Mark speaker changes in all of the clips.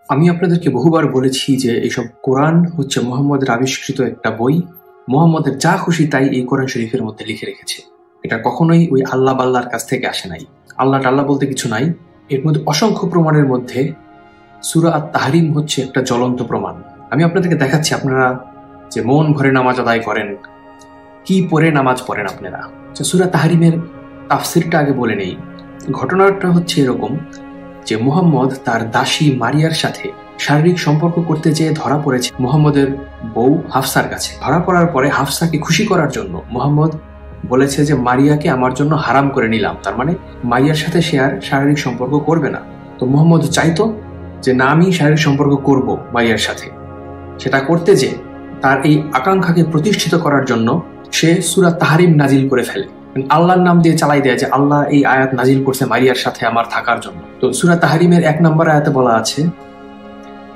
Speaker 1: আমি আপনাদেরকে বহুবার বলেছি যে এইসব কোরআন হচ্ছে মুহাম্মদের আবিষ্কৃত একটা বই। মুহাম্মদের যা খুশি তাই এই কোরআন শরীফের মধ্যে লিখে রেখেছে। এটা কখনোই ওই আল্লাহ বাল্লার কাছ থেকে আসে নাই। আল্লাহ টাল্লাহ বলতে কিছু নাই। এর মধ্যে অসংখ্য প্রমাণের মধ্যে সূরা আত-তাহরিম হচ্ছে একটা জ্বলন্ত প্রমাণ। আমি আপনাদেরকে দেখাচ্ছি, আপনারা যে মন ভরে নামাজ আদায় করেন, কি পড়ে নামাজ পড়েন আপনারা। সূরা তাহরিমের তাফসিরটা আগে বলে নেই। ঘটনাটা হচ্ছে এরকম যে মুহাম্মদ তার দাসী মারিয়ার সাথে শারীরিক সম্পর্ক করতে যেয়ে ধরা পড়েছে মুহাম্মদের বউ হাফসার কাছে। ধরা পড়ার পরে হাফসাকে খুশি করার জন্য মুহাম্মদ বলেছে যে মারিয়াকে আমার জন্য হারাম করে নিলাম, তার মানে মারিয়ার সাথে সে আর শারীরিক সম্পর্ক করবে না। তো মুহাম্মদ চাইতো যে না, আমি শারীরিক সম্পর্ক করব মারিয়ার সাথে। সেটা করতে যে তার এই আকাঙ্ক্ষাকে প্রতিষ্ঠিত করার জন্য সে সূরা তাহরিম নাজিল করে ফেলে। আল্লাহর নাম দিয়ে চালাই দেয় যে আল্লাহ এই আয়াত নাজিল করছে মারিয়ার সাথে আমার থাকার জন্য। তো সূরা তাহরিমের 1 নম্বর আয়াতে বলা আছে,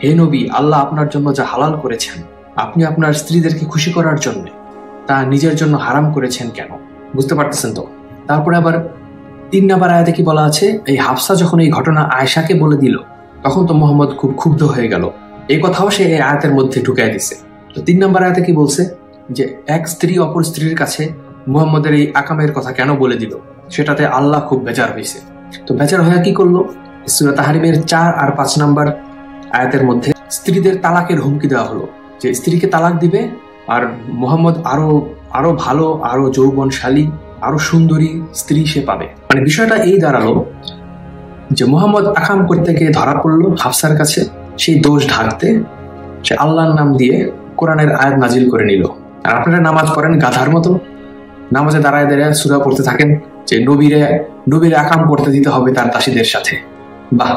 Speaker 1: হে নবী, আল্লাহ আপনার জন্য যা হালাল করেছেন আপনি আপনার স্ত্রীদেরকে খুশি করার জন্য তা নিজের জন্য হারাম করেছেন কেন? বুঝতে পারতেছেন তো? তারপরে আবার 3 নম্বর আয়াতে কি বলা আছে, এই হাফসা যখন এই ঘটনা আয়েশাকে বলে দিল তখন তো মুহাম্মদ খুব ক্ষুব্ধ হয়ে গেল। এই কথাও সে এই আয়াতের মধ্যে ঢুকাই দিছে। তো 3 নম্বর আয়াতে কি বলছে যে এক স্ত্রী অপর স্ত্রীর কাছে মুহাম্মদের এই আকামের কথা কেন বলে দিল, সেটাতে আল্লাহ খুব বেজার হয়েছে। তো বেজার হয়ে কি করলো, সূরা তাহরিমের 4 আর 5 নম্বর আয়াতের মধ্যে স্ত্রীদের তালাকের হুমকি দেওয়া হলো, যে স্ত্রীকে তালাক দিবে আর মুহাম্মদ আরো ভালো, আরো যৌবনশালী, আরো সুন্দরী স্ত্রী সে পাবে। মানে বিষয়টা এই দাঁড়ালো যে মুহাম্মদ আকাম করতে গিয়ে ধরা পড়লো হাফসার কাছে, সেই দোষ ঢাকতে সে আল্লাহর নাম দিয়ে কোরআনের আয়াত নাজিল করে নিল। আর আপনারা নামাজ পড়েন গাধার মতো, নামাজে দাঁড়ায় দাঁড়ায় সূরা পড়তে থাকেন যে নবীরে আকাম করতে দিতে হবে তার দাসীদের সাথে। বাহ!